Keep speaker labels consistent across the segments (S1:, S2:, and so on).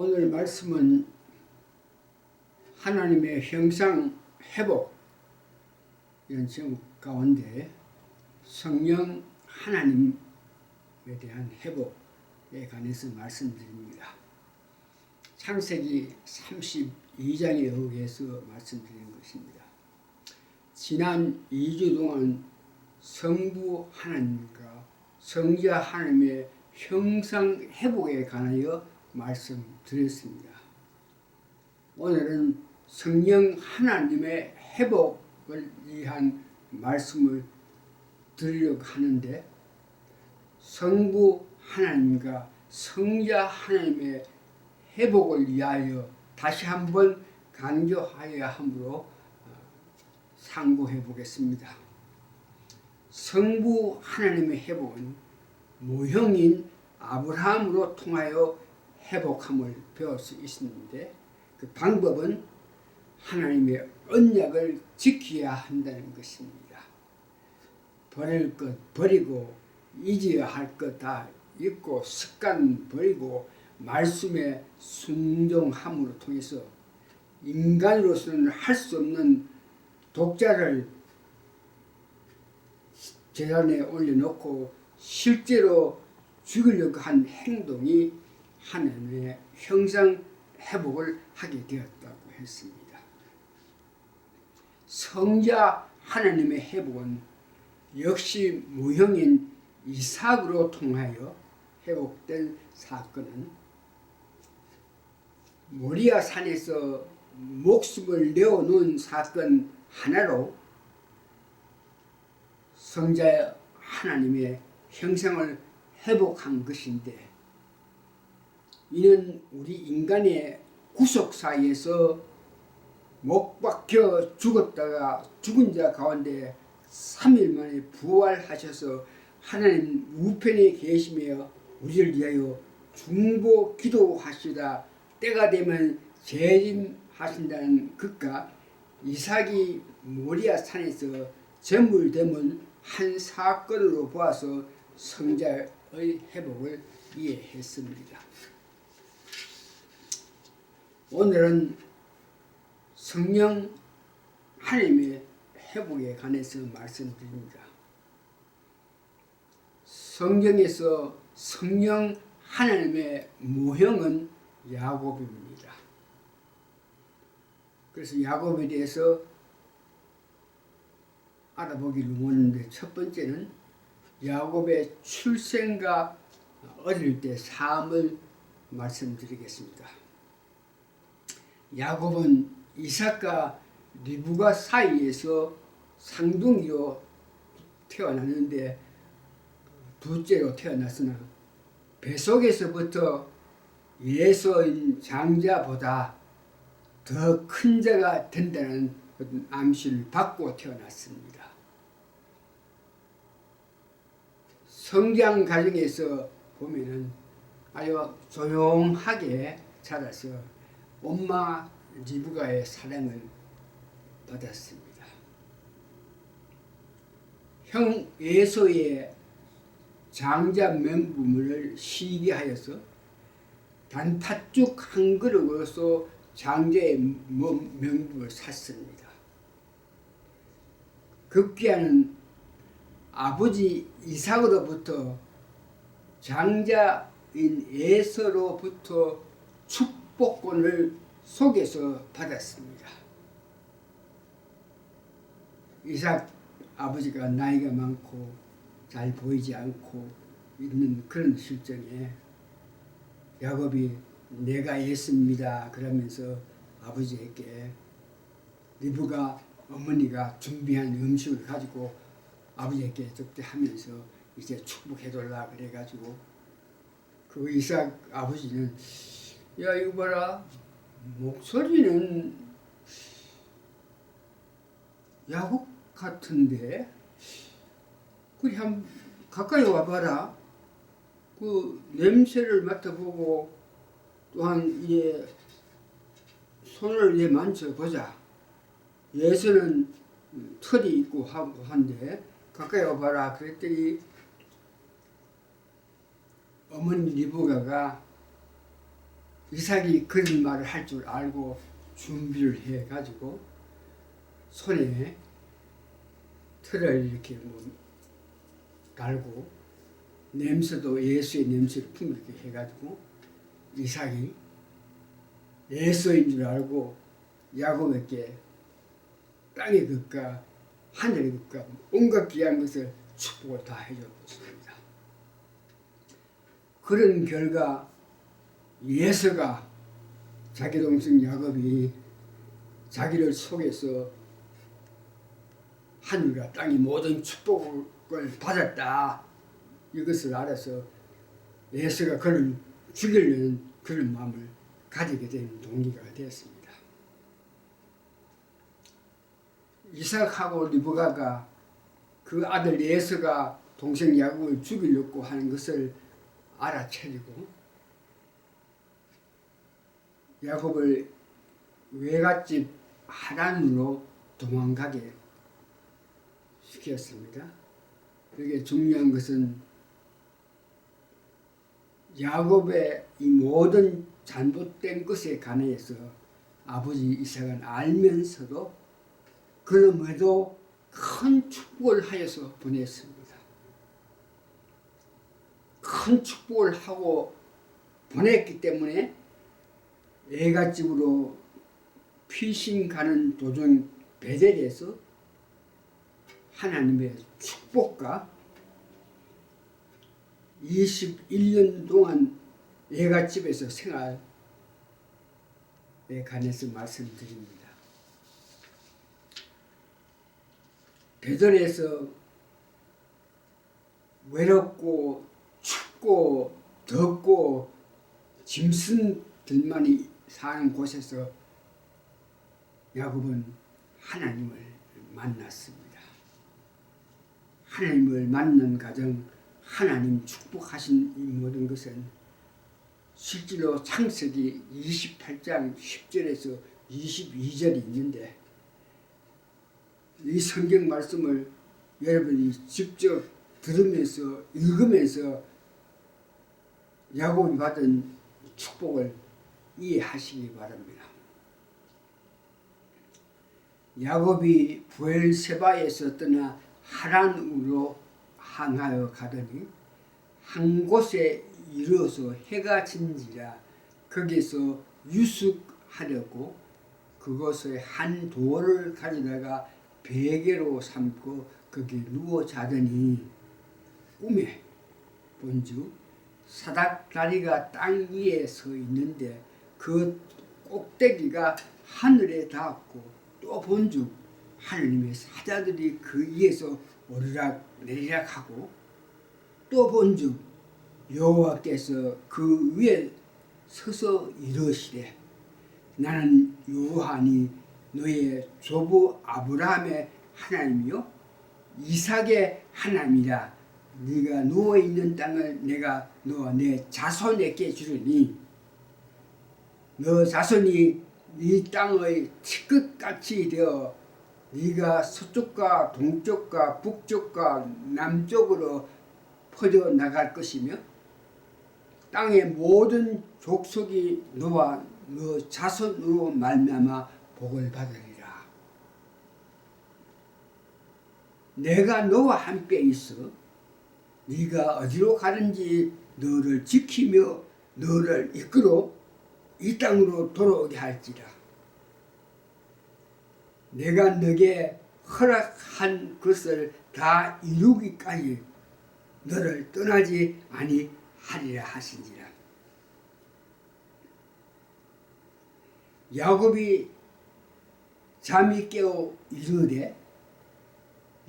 S1: 오늘 말씀은 하나님의 형상 회복 이런 제목 가운데 성령 하나님에 대한 회복에 관해서 말씀드립니다. 창세기 32장에 의해서 말씀드리는 것입니다. 지난 2주 동안 성부 하나님과 성자 하나님의 형상 회복에 관하여 말씀드렸습니다. 오늘은 성령 하나님의 회복을 위한 말씀을 드리려고 하는데, 성부 하나님과 성자 하나님의 회복을 위하여 다시 한번 강조하여야 하므로 상고해 보겠습니다. 성부 하나님의 회복은 모형인 아브라함으로 통하여 회복함을 배울 수 있었는데, 그 방법은 하나님의 언약을 지켜야 한다는 것입니다. 버릴 것 버리고 잊어야 할 것 다 잊고 습관 버리고 말씀에 순종함으로 통해서 인간으로서는 할 수 없는 독자를 제단에 올려놓고 실제로 죽이려고 한 행동이 하나님의 형상 회복을 하게 되었다고 했습니다. 성자 하나님의 회복은 역시 모형인 이삭으로 통하여 회복된 사건은 모리아 산에서 목숨을 내어놓은 사건 하나로 성자 하나님의 형상을 회복한 것인데, 이는 우리 인간의 구속사에서 못 박혀 죽었다가 죽은 자 가운데 3일 만에 부활하셔서 하나님 우편에 계시며 우리를 위하여 중보 기도하시다 때가 되면 재림하신다는 것과 이삭이 모리아 산에서 제물됨을 한 사건으로 보아서 성자의 회복을 이해했습니다. 오늘은 성령 하나님의 회복에 관해서 말씀드립니다. 성경에서 성령 하나님의 모형은 야곱입니다. 그래서 야곱에 대해서 알아보기를 원하는데, 첫 번째는 야곱의 출생과 어릴 때 삶을 말씀드리겠습니다. 야곱은 이삭과 리브가 사이에서 상둥이로 태어났는데 둘째로 태어났으나 뱃속에서부터 예서인 장자보다 더 큰 자가 된다는 암시를 받고 태어났습니다. 성장 과정에서 보면은 아주 조용하게 자라서 엄마 리브가의 사랑을 받았습니다. 형 예서의 장자 명분을 시기하여서 단팥죽 한 그릇으로서 장자의 명분을 샀습니다. 급기야는 아버지 이삭으로부터 장자인 에서로부터 축복권을 속에서 받았습니다. 이삭 아버지가 나이가 많고 잘 보이지 않고 있는 그런 실정에 야곱이 내가 했습니다 그러면서 아버지에게 리브가 어머니가 준비한 음식을 가지고 아버지에게 접대하면서 이제 축복해달라 그래가지고, 그 이삭 아버지는 야 이거 봐라, 목소리는 야곱 같은데 그리 한번 가까이 와봐라. 그 냄새를 맡아보고 또한 이제 손을 이제 만져보자. 예서는 털이 있고 하고 한데 가까이 와봐라. 그랬더니 어머니 리브가가 이삭이 그런 말을 할 줄 알고 준비를 해가지고 손에 틀을 이렇게 달고 냄새도 예수의 냄새를 풍기게 해가지고 이삭이 예수인 줄 알고 야곱에게 땅의 것과 하늘의 것과 온갖 귀한 것을 축복을 다 해줬습니다. 그런 결과 에서가 자기 동생 야곱이 자기를 속여서 하늘과 땅이 모든 축복을 받았다, 이것을 알아서 에서가 그를 죽이려는 그런 마음을 가지게 된 동기가 되었습니다. 이삭하고 리브가가 그 아들 에서가 동생 야곱을 죽이려고 하는 것을 알아차리고 야곱을 외갓집 하란으로 도망가게 시켰습니다. 그게 중요한 것은 야곱의 이 모든 잘못된 것에 관해서 아버지 이삭은 알면서도 그럼에도 큰 축복을 하여서 보냈습니다. 큰 축복을 하고 보냈기 때문에 애갓집으로 피신 가는 도중 베델에서 하나님의 축복과 21년 동안 애갓집에서 생활에 관해서 말씀드립니다. 베델에서 외롭고 춥고 덥고 짐승들만이 사는 곳에서 야곱은 하나님을 만났습니다. 하나님을 만난 가정, 하나님 축복하신 이 모든 것은 실제로 창세기 28장 10절에서 22절이 있는데 이 성경 말씀을 여러분이 직접 들으면서 읽으면서 야곱이 받은 축복을 이해하시기 바랍니다. 야곱이 브엘세바에서 떠나 하란으로 항하여 가더니 한 곳에 이르러서 해가 진지라 거기서 유숙하려고 그곳에 한 돌을 가져다가 베개로 삼고 거기 누워 자더니 꿈에 본즉 사닥다리가 땅 위에 서 있는데 그 꼭대기가 하늘에 닿았고 또 본즉 하느님의 사자들이 그 위에서 오르락 내리락 하고 또 본즉 여호와께서 그 위에 서서 이르시되 나는 여호와니 너의 조부 아브라함의 하나님이요 이삭의 하나님이라. 네가 누워있는 땅을 내가 너와 내 자손에게 주리니 너 자손이 네 땅의 티끌같이 되어 네가 서쪽과 동쪽과 북쪽과 남쪽으로 퍼져나갈 것이며 땅의 모든 족속이 너와 너 자손으로 말미암아 복을 받으리라. 내가 너와 함께 있어 네가 어디로 가는지 너를 지키며 너를 이끌어 이 땅으로 돌아오게 할지라. 내가 너에게 허락한 것을 다 이루기까지 너를 떠나지 아니하리라 하신지라. 야곱이 잠이 깨어 이르되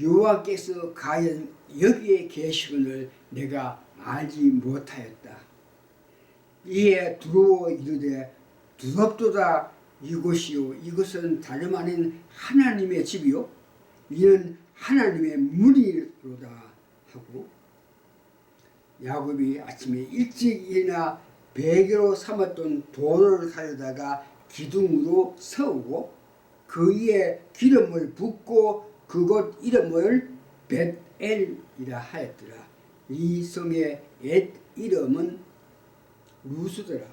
S1: 여호와께서 과연 여기에 계시거늘 내가 알지 못하였다. 이에 두려워 이르되 두렵도다. 이곳이요 이것은 다름 아닌 하나님의 집이요 이는 하나님의 문이로다 하고 야곱이 아침에 일찍 일어나 베개로 삼았던 돌을 가져다가 기둥으로 세우고 그 위에 기름을 붓고 그곳 이름을 벳엘이라 하였더라. 이 성의 옛 이름은 루스더라.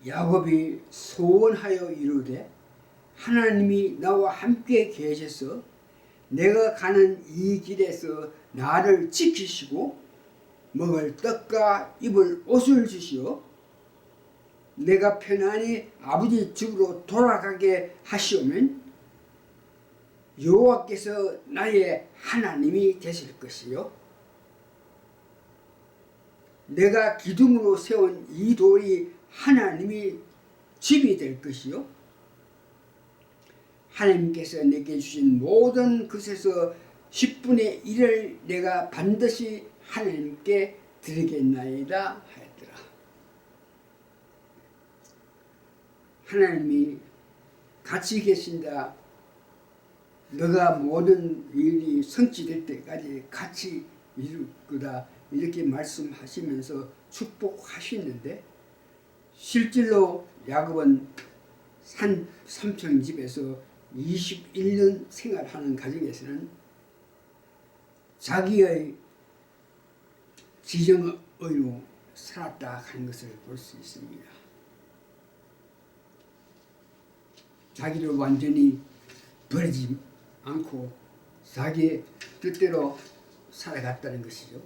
S1: 야곱이 소원하여 이르되 하나님이 나와 함께 계셔서 내가 가는 이 길에서 나를 지키시고 먹을 떡과 입을 옷을 주시어 내가 편안히 아버지 집으로 돌아가게 하시오면 여호와께서 나의 하나님이 되실 것이요 내가 기둥으로 세운 이 돌이 하나님이 집이 될 것이요 하나님께서 내게 주신 모든 것에서 10분의 1을 내가 반드시 하나님께 드리겠나이다 하였더라. 하나님이 같이 계신다. 너가 모든 일이 성취될 때까지 같이 이룰 거다. 이렇게 말씀하시면서 축복하시는데 실제로 야곱은 삼촌 집에서 21년 생활하는 가정에서는 자기의 지정의로 살았다 하는 것을 볼 수 있습니다. 자기를 완전히 버리지 않고 자기의 뜻대로 살아갔다는 것이죠.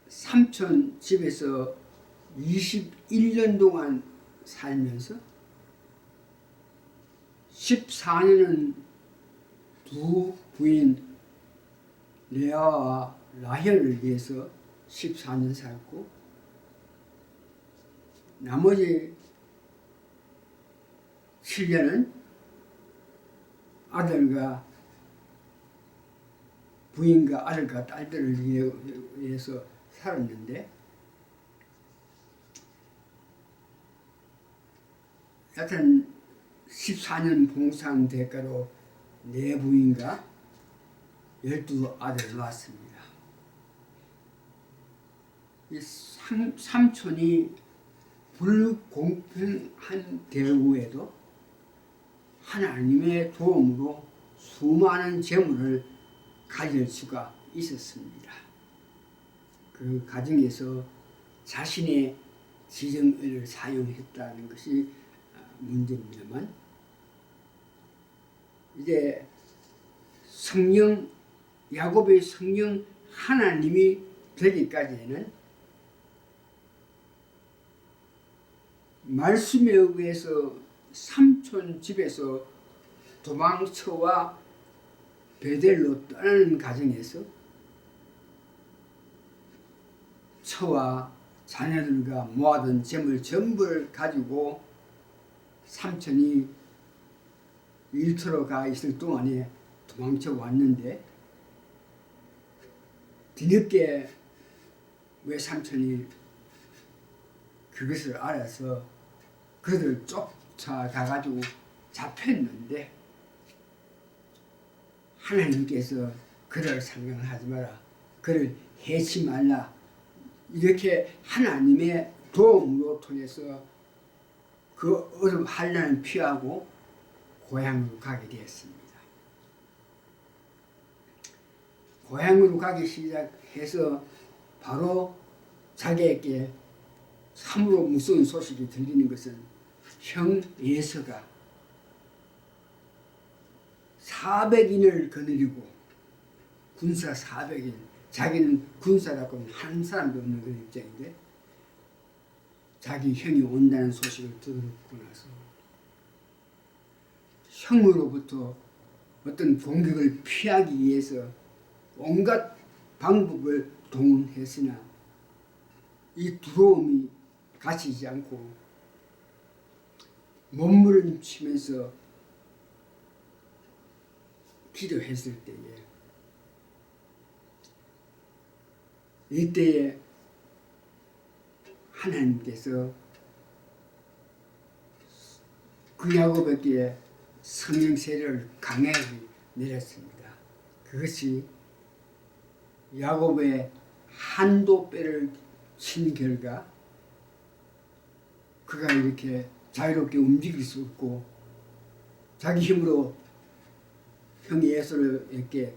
S1: 삼촌 집에서 21년 동안 살면서 14년은 두 부인 레아와 라헬을 위해서 14년 살고 나머지 7년은 아들과 부인과 아들과 딸들을 위해서 살았는데 여튼 14년 봉사한 대가로 네 부인과 12아들을 낳았습니다. 이 삼촌이 불공평한 대우에도 하나님의 도움으로 수많은 재물을 가질 수가 있었습니다. 그 가정에서 자신의 지정의를 사용했다는 것이 문제입니다만 이제 성령 야곱의 성령 하나님이 되기까지는 말씀에 의해서 삼촌 집에서 도망쳐와 베델로 떠나는 과정에서 처와 자녀들과 모아둔 재물 전부를 가지고 삼촌이 일터로 가 있을 동안에 도망쳐 왔는데 뒤늦게 왜 삼촌이 그것을 알아서 그들을 쫓아가가지고 잡혔는데 하나님께서 그를 상경하지 마라. 그를 해치 말라. 이렇게 하나님의 도움으로 통해서 그 어둠 한란을 피하고 고향으로 가게 되었습니다. 고향으로 가기 시작해서 바로 자기에게 참으로 무서운 소식이 들리는 것은 형 에서가 400인을 거느리고 군사 400인 자기는 군사라고는 한 사람도 없는 그런 입장인데 자기 형이 온다는 소식을 듣고 나서 형으로부터 어떤 공격을 피하기 위해서 온갖 방법을 동원했으나 이 두려움이 가시지 않고 몸부림치면서 기도했을 때에 이때에 하나님께서 그 야곱에게 성령 세례를 강하게 내렸습니다. 그것이 야곱의 한도뼈를 친 결과 그가 이렇게 자유롭게 움직일 수 없고 자기 힘으로 형 에서에게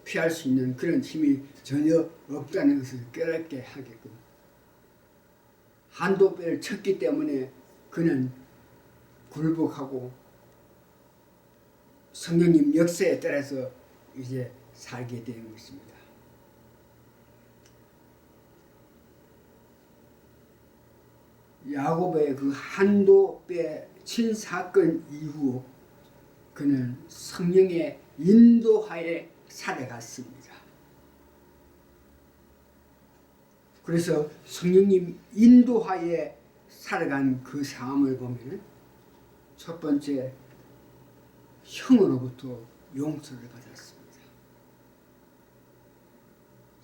S1: 피할 수 있는 그런 힘이 전혀 없다는 것을 깨닫게 하게끔 한도뼈를 쳤기 때문에 그는 굴복하고 성령님 역사에 따라서 이제 살게 된 것입니다. 야곱의 그 한도뼈 친 사건 이후 그는 성령의 인도하에 살아갔습니다. 그래서 성령님 인도하에 살아간 그 상황을 보면 첫 번째, 형으로부터 용서를 받았습니다.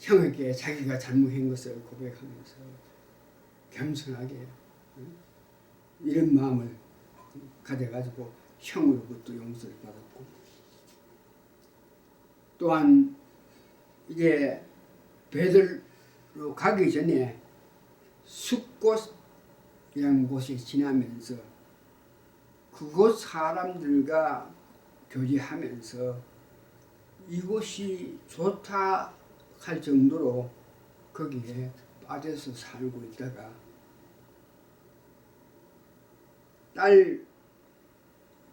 S1: 형에게 자기가 잘못한 것을 고백하면서 겸손하게 이런 마음을 가져가지고 형으로부터 용서를 받았고, 또한 이제 베들로 가기 전에 숫곳이라는 곳에 지나면서 그곳 사람들과 교제하면서 이곳이 좋다 할 정도로 거기에 빠져서 살고 있다가 딸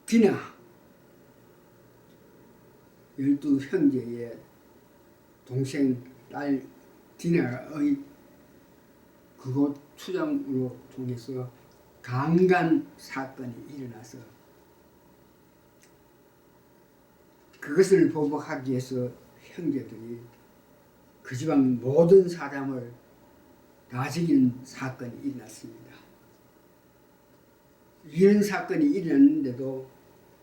S1: 디나 12형제의 동생 딸 디나의 그곳 투정으로 통해서 강간 사건이 일어나서 그것을 보복하기 위해서 형제들이 그 집안 모든 사람을 다 죽인 사건이 일어났습니다. 이런 사건이 일어났는데도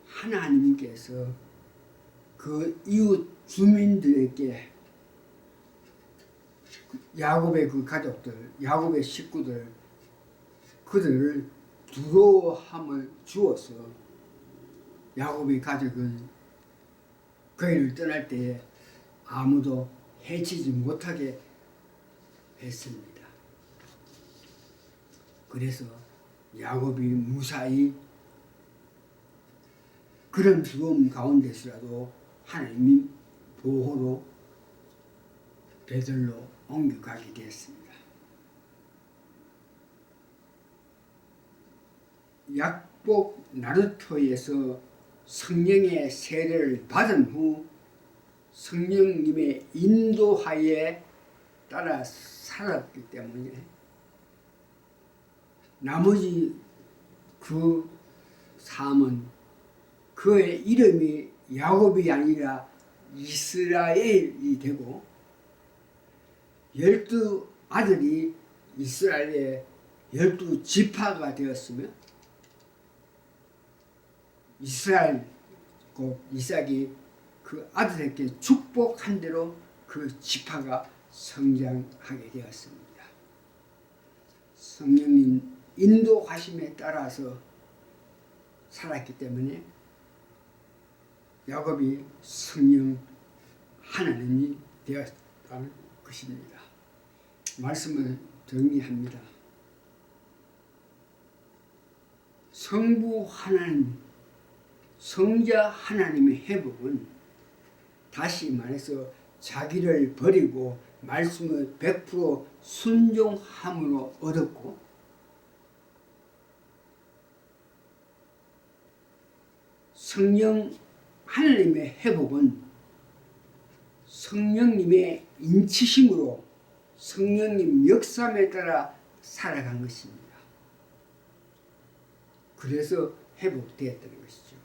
S1: 하나님께서 그 이웃 주민들에게 야곱의 그 가족들, 야곱의 식구들, 그들을 두려워함을 주어서 야곱의 가족은 그이를 떠날 때에 아무도 해치지 못하게 했습니다. 그래서 야곱이 무사히 그런 두려움 가운데서라도 하나님이 보호로 베들로 옮겨가게 되었습니다. 약복 나루토에서 성령의 세례를 받은 후 성령님의 인도하에 따라 살았기 때문에 나머지 그 삶은 그의 이름이 야곱이 아니라 이스라엘이 되고 12 아들이 이스라엘의 12지파가 되었으며 이스라엘 곧 이삭이 그 아들에게 축복한 대로 그 지파가 성장하게 되었습니다. 성령님 인도하심에 따라서 살았기 때문에 야곱이 성령 하나님이 되었다는 것입니다. 말씀을 정리합니다. 성부 하나님, 성자 하나님의 회복은 다시 말해서 자기를 버리고 말씀을 100% 순종함으로 얻었고 성령 하나님의 회복은 성령님의 인치심으로 성령님 역사에 따라 살아간 것입니다. 그래서 회복되었다는 것이죠.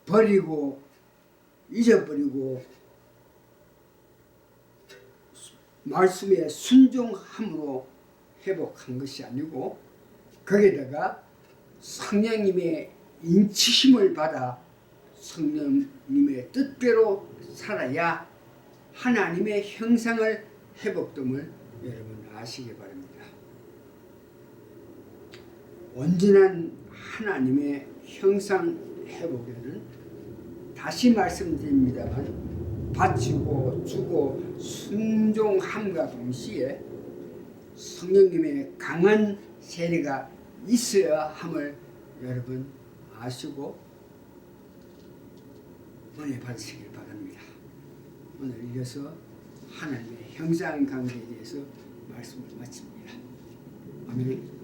S1: 버리고 잊어버리고 말씀에 순종함으로 회복한 것이 아니고 거기에다가 성령님의 인치심을 받아 성령님의 뜻대로 살아야 하나님의 형상을 회복됨을 여러분 아시기 바랍니다. 온전한 하나님의 형상 회복에는 다시 말씀드립니다만 바치고 주고 순종함과 동시에 성령님의 강한 세례가 있어야 함을 여러분 아시고 은혜 받으시길 바랍니다. 오늘 이어서 하나님의 형상 관계에 대해서 말씀을 마칩니다. 아멘.